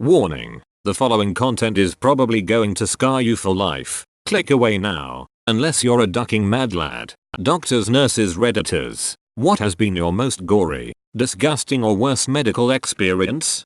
Warning. The following content is probably going to scar you for life. Click away now. Unless you're a ducking mad lad. Doctors, nurses, redditors. What has been your most gory, disgusting or worst medical experience?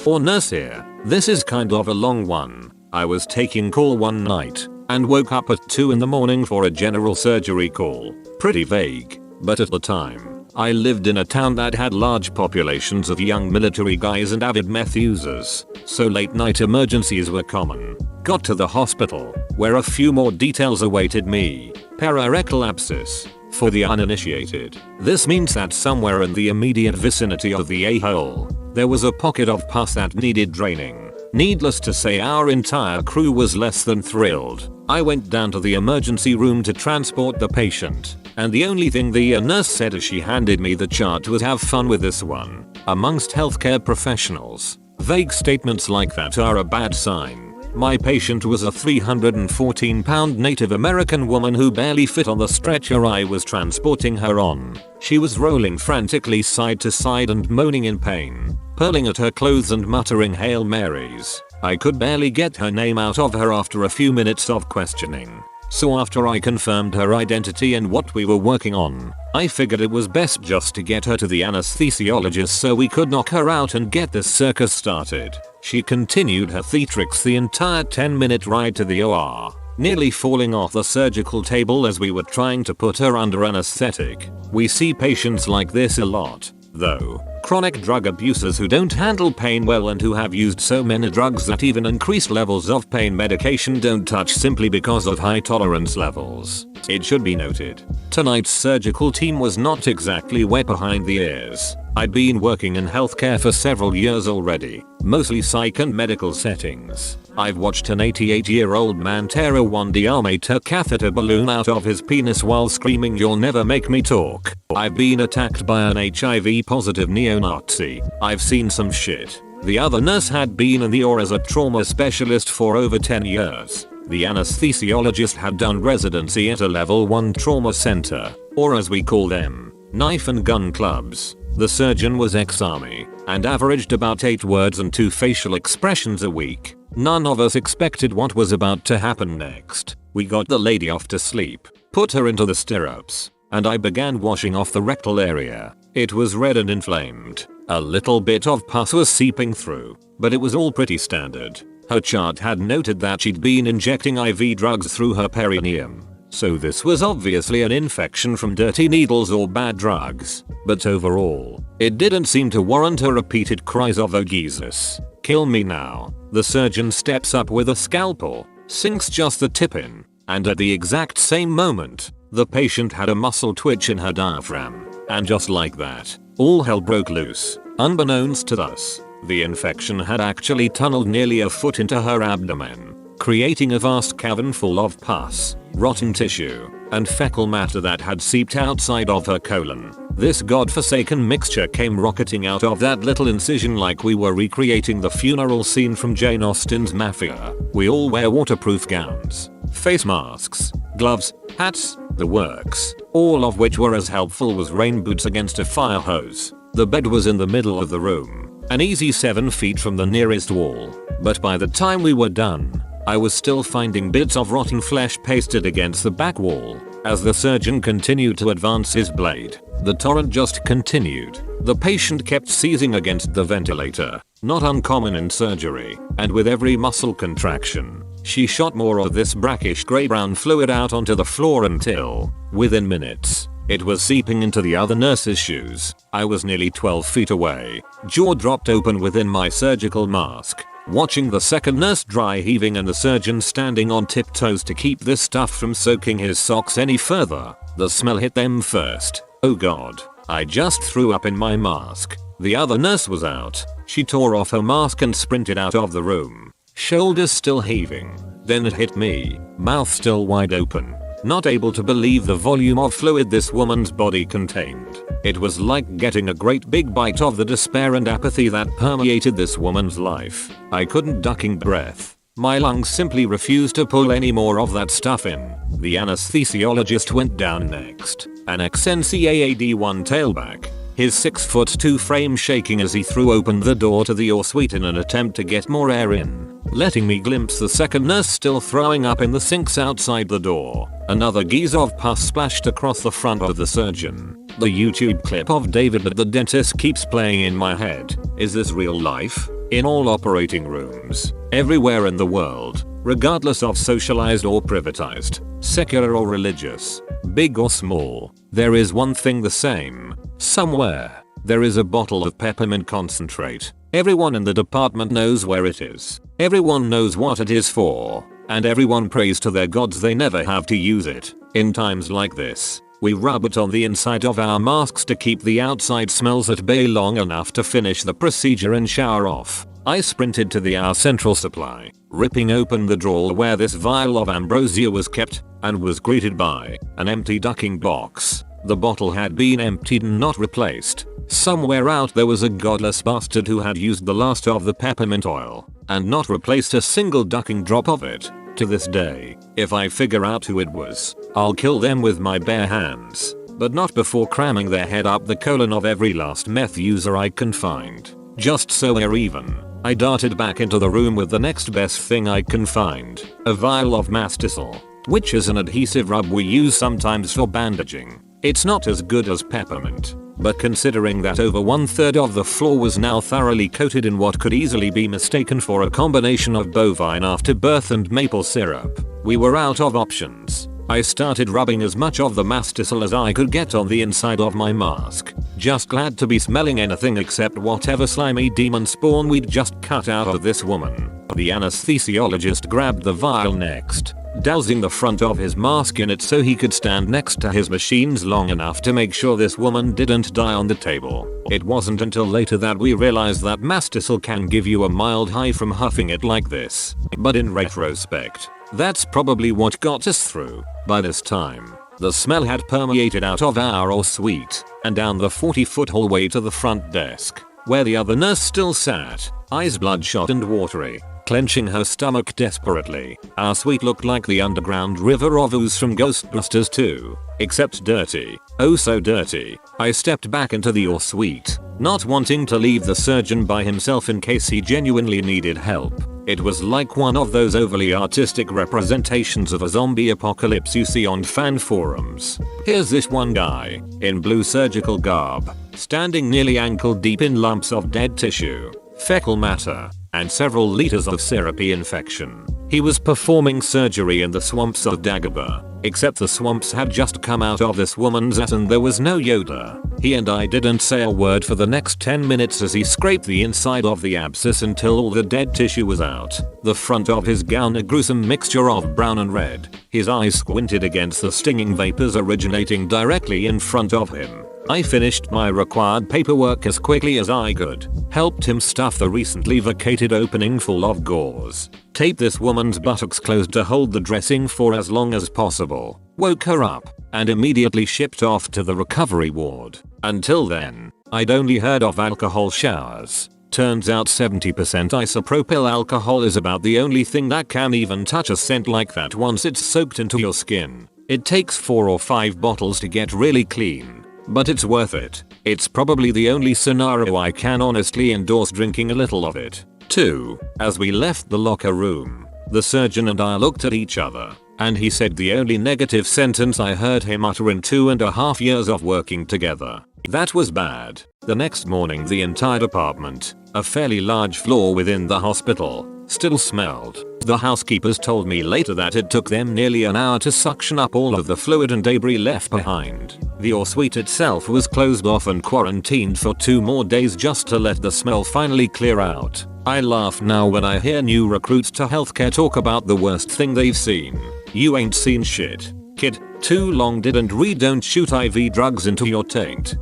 Or nurse here. This is kind of a long one. I was taking call one night and woke up at 2 in the morning for a general surgery call. Pretty vague, but at the time, I lived in a town that had large populations of young military guys and avid meth users, so late night emergencies were common. Got to the hospital, where a few more details awaited me. Pararectal abscess. For the uninitiated, this means that somewhere in the immediate vicinity of the a-hole, there was a pocket of pus that needed draining. Needless to say, our entire crew was less than thrilled. I went down to the emergency room to transport the patient, and the only thing the nurse said as she handed me the chart was, "Have fun with this one." Amongst healthcare professionals, vague statements like that are a bad sign. My patient was a 314-pound Native American woman who barely fit on the stretcher I was transporting her on. She was rolling frantically side to side and moaning in pain, pulling at her clothes and muttering Hail Marys. I could barely get her name out of her after a few minutes of questioning. So after I confirmed her identity and what we were working on, I figured it was best just to get her to the anesthesiologist so we could knock her out and get this circus started. She continued her theatrics the entire 10-minute ride to the OR, nearly falling off the surgical table as we were trying to put her under anesthetic. We see patients like this a lot, though. Chronic drug abusers who don't handle pain well and who have used so many drugs that even increased levels of pain medication don't touch simply because of high tolerance levels. It should be noted, tonight's surgical team was not exactly wet behind the ears. I'd been working in healthcare for several years already, mostly psych and medical settings. I've watched an 88-year-old man tear a 1 diameter catheter balloon out of his penis while screaming, "You'll never make me talk." I've been attacked by an HIV-positive neo-Nazi. I've seen some shit. The other nurse had been in the OR as a trauma specialist for over 10 years. The anesthesiologist had done residency at a level 1 trauma center, or as we call them, knife and gun clubs. The surgeon was ex-army and averaged about 8 words and 2 facial expressions a week. None of us expected what was about to happen next. We got the lady off to sleep, put her into the stirrups, and I began washing off the rectal area. It was red and inflamed. A little bit of pus was seeping through, but it was all pretty standard. Her chart had noted that she'd been injecting IV drugs through her perineum, so this was obviously an infection from dirty needles or bad drugs. But overall, it didn't seem to warrant her repeated cries of "Oh Jesus, kill me now." The surgeon steps up with a scalpel, sinks just the tip in, and at the exact same moment, the patient had a muscle twitch in her diaphragm. And just like that, all hell broke loose. Unbeknownst to us, the infection had actually tunneled nearly a foot into her abdomen, creating a vast cavern full of pus, rotten tissue, and fecal matter that had seeped outside of her colon. This godforsaken mixture came rocketing out of that little incision like we were recreating the funeral scene from Jane Austen's Mafia. We all wear waterproof gowns, face masks, gloves, hats, the works, all of which were as helpful as rain boots against a fire hose. The bed was in the middle of the room, an easy 7 feet from the nearest wall, but by the time we were done, I was still finding bits of rotting flesh pasted against the back wall. As the surgeon continued to advance his blade, the torrent just continued. The patient kept seizing against the ventilator, not uncommon in surgery, and with every muscle contraction, she shot more of this brackish grey-brown fluid out onto the floor until, within minutes, it was seeping into the other nurse's shoes. I was nearly 12 feet away, jaw dropped open within my surgical mask, watching the second nurse dry heaving and the surgeon standing on tiptoes to keep this stuff from soaking his socks any further. The smell hit them first. Oh god. I just threw up in my mask. The other nurse was out. She tore off her mask and sprinted out of the room, shoulders still heaving. Then it hit me, mouth still wide open, not able to believe the volume of fluid this woman's body contained. It was like getting a great big bite of the despair and apathy that permeated this woman's life. I couldn't ducking breath. My lungs simply refused to pull any more of that stuff in. The anesthesiologist went down next. An ex-NCAAD1 tailback. his 6'2" frame shaking as he threw open the door to the suite in an attempt to get more air in, letting me glimpse the second nurse still throwing up in the sinks outside the door. Another geeze of pus splashed across the front of the surgeon. The YouTube clip of David at the dentist keeps playing in my head. Is this real life? In all operating rooms, everywhere in the world, regardless of socialized or privatized, secular or religious, big or small, there is one thing the same. Somewhere, there is a bottle of peppermint concentrate. Everyone in the department knows where it is. Everyone knows what it is for. And everyone prays to their gods they never have to use it. In times like this, we rub it on the inside of our masks to keep the outside smells at bay long enough to finish the procedure and shower off. I sprinted to our central supply, ripping open the drawer where this vial of ambrosia was kept, and was greeted by an empty ducking box. The bottle had been emptied and not replaced. Somewhere out there was a godless bastard who had used the last of the peppermint oil, and not replaced a single ducking drop of it. To this day, if I figure out who it was, I'll kill them with my bare hands, but not before cramming their head up the colon of every last meth user I can find. Just so we're even, I darted back into the room with the next best thing I can find, a vial of Mastisol, which is an adhesive rub we use sometimes for bandaging. It's not as good as peppermint, but considering that over 1/3 of the floor was now thoroughly coated in what could easily be mistaken for a combination of bovine afterbirth and maple syrup, we were out of options. I started rubbing as much of the Mastisol as I could get on the inside of my mask, just glad to be smelling anything except whatever slimy demon spawn we'd just cut out of this woman. The anesthesiologist grabbed the vial next, dousing the front of his mask in it so he could stand next to his machines long enough to make sure this woman didn't die on the table. It wasn't until later that we realized that Mastisol can give you a mild high from huffing it like this, but in retrospect, that's probably what got us through. By this time, the smell had permeated out of our suite and down the 40-foot hallway to the front desk, where the other nurse still sat, eyes bloodshot and watery, clenching her stomach desperately. Our suite looked like the underground river of ooze from Ghostbusters 2, except dirty. Oh so dirty. I stepped back into the suite, not wanting to leave the surgeon by himself in case he genuinely needed help. It was like one of those overly artistic representations of a zombie apocalypse you see on fan forums. Here's this one guy, in blue surgical garb, standing nearly ankle deep in lumps of dead tissue, fecal matter, and several liters of syrupy infection. He was performing surgery in the swamps of Dagobah, except the swamps had just come out of this woman's ass and there was no Yoda. He and I didn't say a word for the next 10 minutes as he scraped the inside of the abscess until all the dead tissue was out. The front of his gown a gruesome mixture of brown and red. His eyes squinted against the stinging vapors originating directly in front of him. I finished my required paperwork as quickly as I could, helped him stuff the recently vacated opening full of gauze, taped this woman's buttocks closed to hold the dressing for as long as possible, woke her up, and immediately shipped off to the recovery ward. Until then, I'd only heard of alcohol showers. Turns out 70% isopropyl alcohol is about the only thing that can even touch a scent like that once it's soaked into your skin. It takes 4 or 5 bottles to get really clean. But it's worth it. It's probably the only scenario I can honestly endorse drinking a little of it. 2. As we left the locker room, the surgeon and I looked at each other, and he said the only negative sentence I heard him utter in 2.5 years of working together. That was bad. The next morning the entire department, a fairly large floor within the hospital, still smelled. The housekeepers told me later that it took them nearly an hour to suction up all of the fluid and debris left behind. The suite itself was closed off and quarantined for 2 more days just to let the smell finally clear out. I laugh now when I hear new recruits to healthcare talk about the worst thing they've seen. You ain't seen shit, kid. Too long didn't read don't shoot IV drugs into your taint.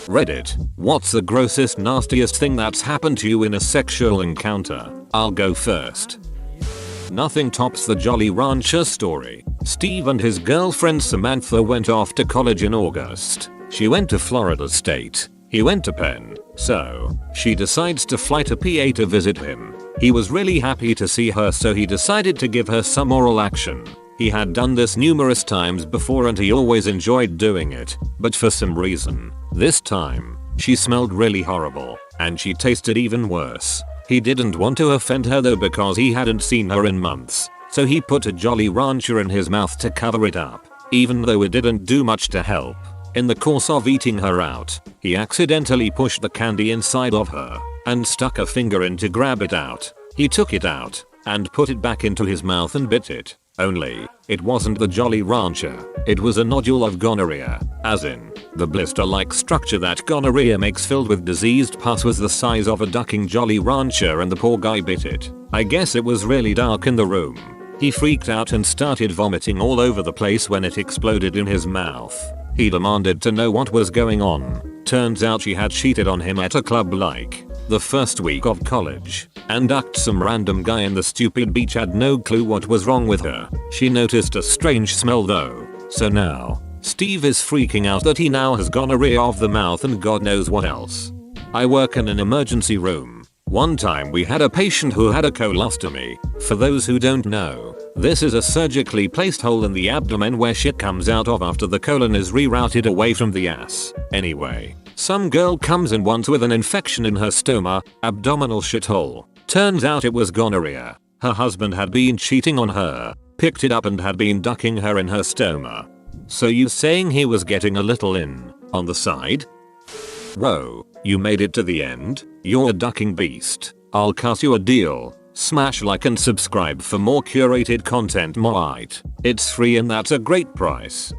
Reddit. What's the grossest nastiest thing that's happened to you in a sexual encounter? I'll go first. Nothing tops the Jolly Rancher story. Steve and his girlfriend Samantha went off to college in August. She went to Florida State. He went to Penn. So, she decides to fly to PA to visit him. He was really happy to see her so he decided to give her some oral action. He had done this numerous times before and he always enjoyed doing it, but for some reason, this time, she smelled really horrible, and she tasted even worse. He didn't want to offend her though because he hadn't seen her in months, so he put a Jolly Rancher in his mouth to cover it up, even though it didn't do much to help. In the course of eating her out, he accidentally pushed the candy inside of her, and stuck a finger in to grab it out. He took it out, and put it back into his mouth and bit it. Only, it wasn't the Jolly Rancher, it was a nodule of gonorrhea, as in, the blister-like structure that gonorrhea makes filled with diseased pus was the size of a ducking Jolly Rancher and the poor guy bit it. I guess it was really dark in the room. He freaked out and started vomiting all over the place when it exploded in his mouth. He demanded to know what was going on. Turns out she had cheated on him at a club like the first week of college, and ducked some random guy in the stupid beach had no clue what was wrong with her. She noticed a strange smell though, so now, Steve is freaking out that he now has gonorrhea of the mouth and God knows what else. I work in an emergency room. One time we had a patient who had a colostomy. For those who don't know, this is a surgically placed hole in the abdomen where shit comes out of after the colon is rerouted away from the ass. Anyway, some girl comes in once with an infection in her stoma, abdominal shithole. Turns out it was gonorrhea. Her husband had been cheating on her, picked it up and had been ducking her in her stoma. So you saying he was getting a little in, on the side? Whoa, you made it to the end? You're a ducking beast. I'll cut you a deal. Smash like and subscribe for more curated content. It's free and that's a great price.